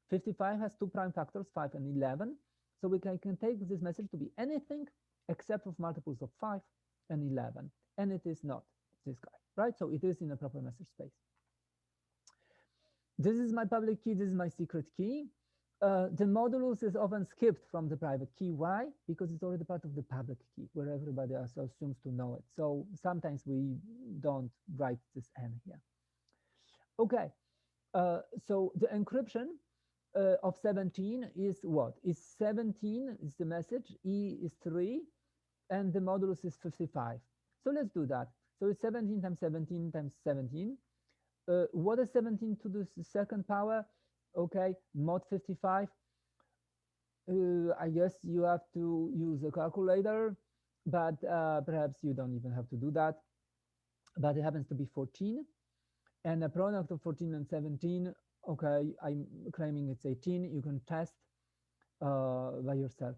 55 has 2 prime factors, 5 and 11. So we can take this message to be anything except of multiples of 5. and 11, and it is not this guy, right? So it is in a proper message space. This is my public key, this is my secret key. The modulus is often skipped from the private key. Why? Because it's already part of the public key where everybody else assumes to know it. So sometimes we don't write this N here. Okay, so the encryption of 17 is what? Is 17 is the message, E is 3, and the modulus is 55. So let's do that. So it's 17 times 17 times 17. What is 17 to the second power? Okay, mod 55. I guess you have to use a calculator, but perhaps you don't even have to do that. But it happens to be 14. And a product of 14 and 17, okay, I'm claiming it's 18. You can test by yourself.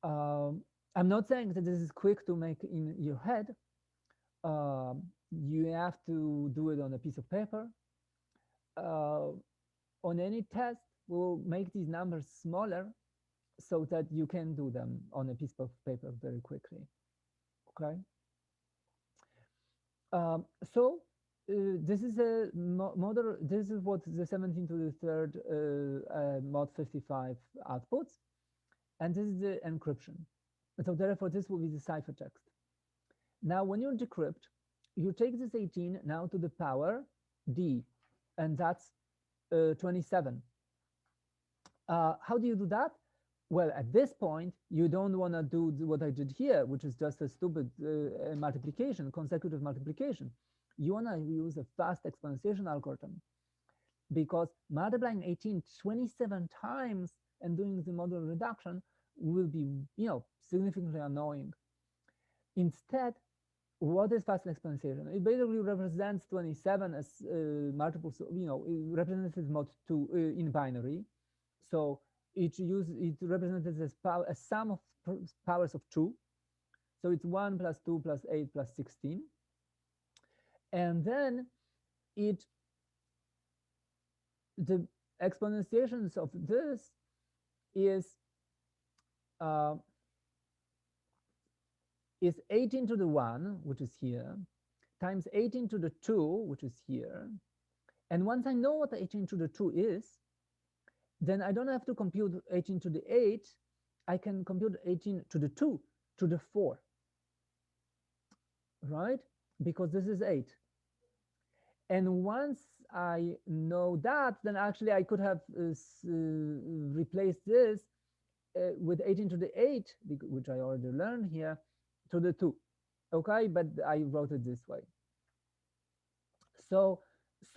I'm not saying that this is quick to make in your head. You have to do it on a piece of paper. On any test, we'll make these numbers smaller so that you can do them on a piece of paper very quickly. Okay. So this is a model. This is what the 17 to the third mod 55 outputs, and this is the encryption. So therefore, this will be the ciphertext. Now, when you decrypt, you take this 18 now to the power D, and that's 27. How do you do that? Well, at this point, you don't want to do what I did here, which is just a stupid multiplication, consecutive multiplication. You want to use a fast exponentiation algorithm, because multiplying 18 27 times and doing the modular reduction will be, significantly annoying. Instead, what is fast exponentiation? It basically represents 27 as multiples, it represents as mod 2 in binary. So it represents as a sum of powers of 2. So it's 1 plus 2 plus 8 plus 16. And then the exponentiations of this is 18 to the 1, which is here, times 18 to the 2, which is here. And once I know what the 18 to the 2 is, then I don't have to compute 18 to the 8. I can compute 18 to the 2 to the 4, right? Because this is 8. And once I know that, then actually I could have replaced this with 18 to the 8, which I already learned here, to the 2. Okay, but I wrote it this way. So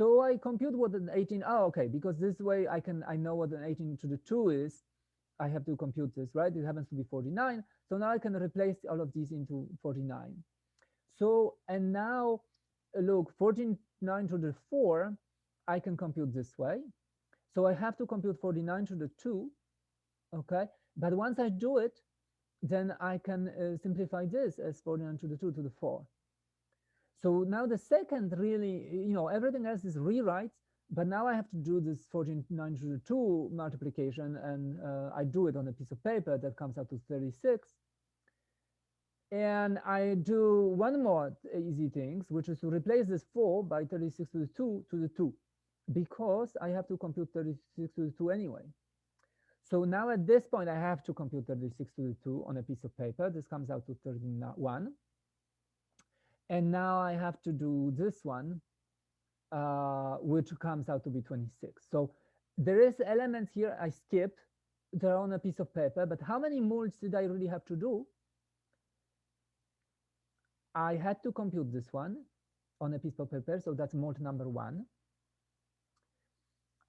I compute what an 18, okay, because this way I know what an 18 to the 2 is. I have to compute this, right? It happens to be 49. So now I can replace all of these into 49. So, and now look, 49 to the 4, I can compute this way. So I have to compute 49 to the 2, okay? But once I do it, then I can simplify this as 49 to the 2 to the 4. So now the second really, everything else is rewrites, but now I have to do this 49 to the 2 multiplication, and I do it on a piece of paper that comes out to 36. And I do one more easy things, which is to replace this 4 by 36 to the 2 to the 2, because I have to compute 36 to the 2 anyway. So now at this point, I have to compute 36 to the 2 on a piece of paper. This comes out to 31. And now I have to do this one, which comes out to be 26. So there is elements here I skipped. They're on a piece of paper, but how many molds did I really have to do? I had to compute this one on a piece of paper, so that's mold number 1.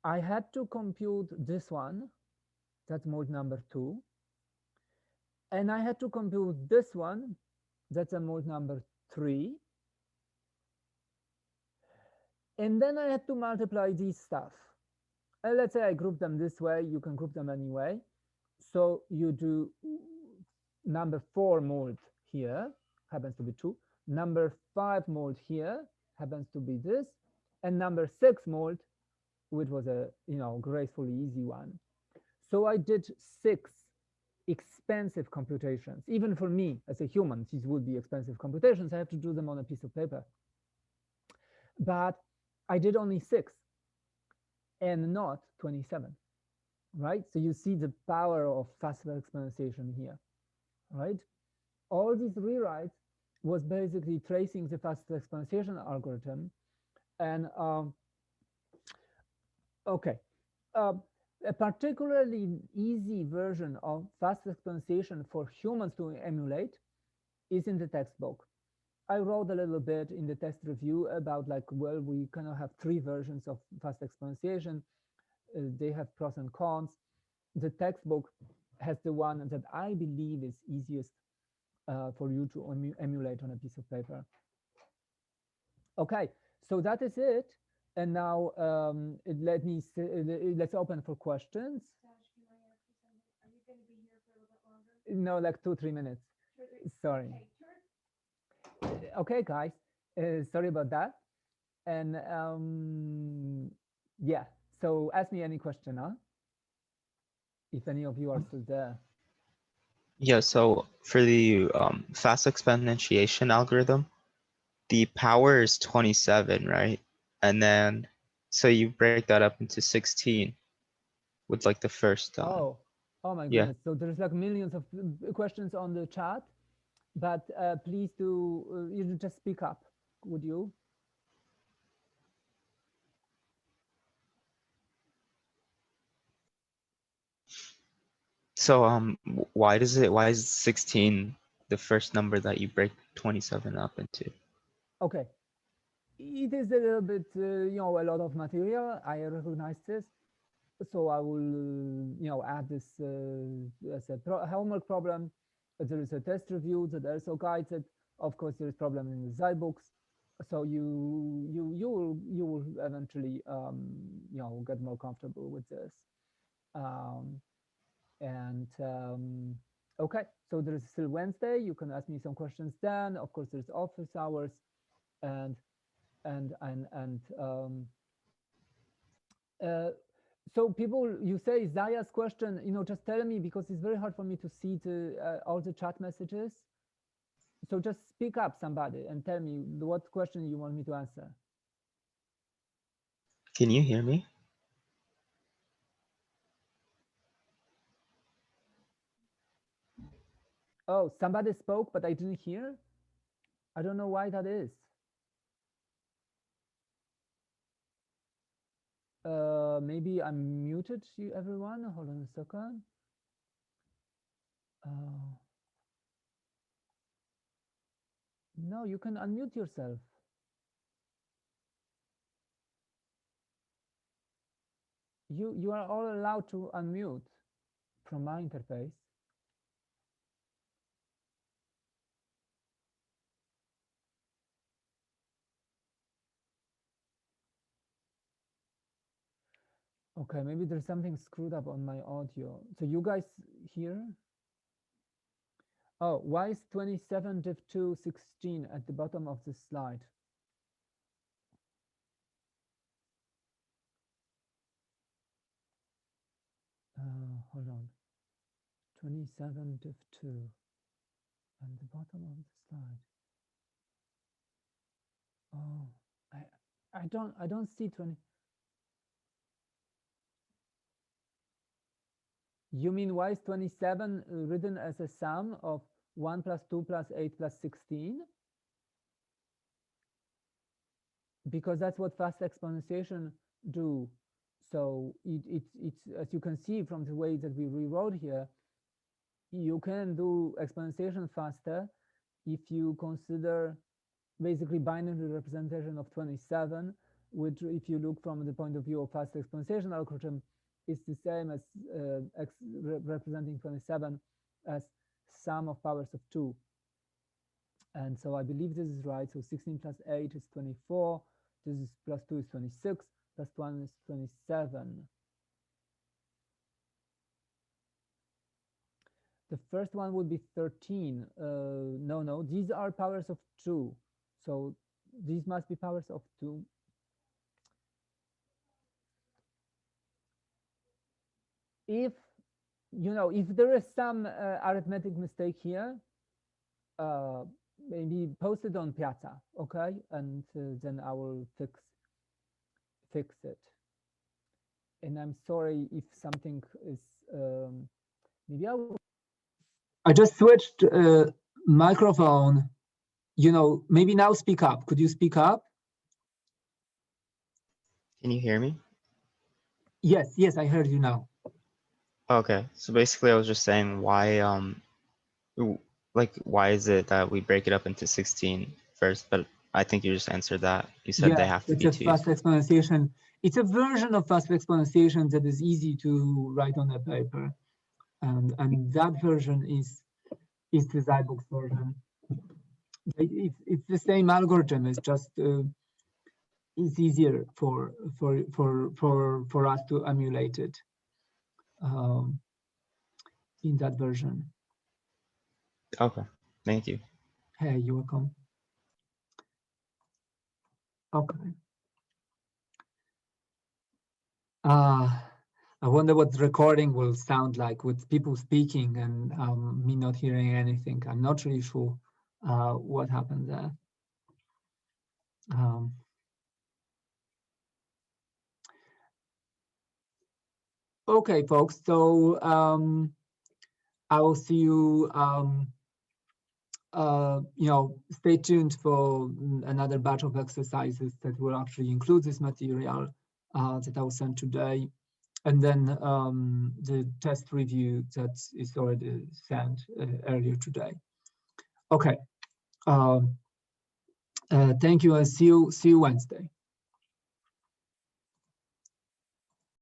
I had to compute this one, that's mold number 2. And I had to compute this one, that's a mold number 3. And then I had to multiply these stuff. And let's say I group them this way, you can group them anyway. So you do number 4 mold here, happens to be 2. Number 5 mold here happens to be this. And number 6 mold, which was a gracefully easy one. So I did 6 expensive computations. Even for me as a human, these would be expensive computations. I have to do them on a piece of paper. But I did only 6 and not 27, right? So you see the power of fast exponentiation here, right? All these rewrites was basically tracing the fast exponentiation algorithm. And okay, a particularly easy version of fast exponentiation for humans to emulate is in the textbook. I wrote a little bit in the test review about like, well, we kind of have 3 versions of fast exponentiation. They have pros and cons. The textbook has the one that I believe is easiest for you to emulate on a piece of paper. Okay, so that is it. And now let's open for questions. Are you going to be here for a little bit longer? No, like 2-3 minutes. Sorry. Okay, guys, sorry about that. And yeah, so ask me any question, huh? If any of you are still there. Yeah, so for the fast exponentiation algorithm, the power is 27, right? And then, so you break that up into 16 with like the first. Oh my yeah. goodness. So there's like millions of questions on the chat, but please do, you just speak up, would you? So why is 16 the first number that you break 27 up into? Okay, it is a little bit, you know, a lot of material. I recognize this. So I will, you know, add this as a homework problem. There is a test review that also guides it. Of course, there is problem in the Zybooks. So you will eventually, you know, get more comfortable with this. Okay, so there is still Wednesday. You can ask me some questions then. Of course, there's office hours, and and and and uh, so people, you say Zaya's question, you know, just tell me because it's very hard for me to see all the chat messages. So just speak up, somebody, and tell me what question you want me to answer. Can you hear me? Oh, somebody spoke, but I didn't hear. I don't know why that is. Maybe I'm muted, you everyone. Hold on a second. No, you can unmute yourself. You are all allowed to unmute from my interface. Okay, maybe there's something screwed up on my audio. So you guys hear? Oh, why is 27 div 2 16 at the bottom of the slide? Hold on. 27 div 2 at the bottom of the slide. Oh, I don't see 20. You mean why is 27 written as a sum of 1 plus 2 plus 8 plus 16? Because that's what fast exponentiation do. So it's as you can see from the way that we rewrote here, you can do exponentiation faster if you consider basically binary representation of 27, which if you look from the point of view of fast exponentiation algorithm, is the same as representing 27 as sum of powers of 2. And so I believe this is right. So 16 plus 8 is 24. This is plus 2 is 26. Plus 1 is 27. The first one would be 13. No, these are powers of 2. So these must be powers of 2. If you know, if there is some arithmetic mistake here, maybe post it on Piazza, okay? And then I will fix it. And I'm sorry if something is, maybe I just switched microphone, you know, maybe now speak up. Could you speak up? Can you hear me? Yes, yes, I heard you now. Okay, so basically I was just saying why why is it that we break it up into 16 first? But I think you just answered that. You said they have to be it's a two. fast exponentiation. It's a version of fast exponentiation that is easy to write on a paper, and that version is the Zybox version. It's the same algorithm. It's just it's easier for us to emulate it in that version. Okay, thank you. Hey, you're welcome. Okay. I wonder what the recording will sound like with people speaking and me not hearing anything. I'm not really sure what happened there. Okay, folks. So I will see you. You know, stay tuned for another batch of exercises that will actually include this material that I will send today, and then the test review that is already sent earlier today. Okay. Thank you, and see you Wednesday.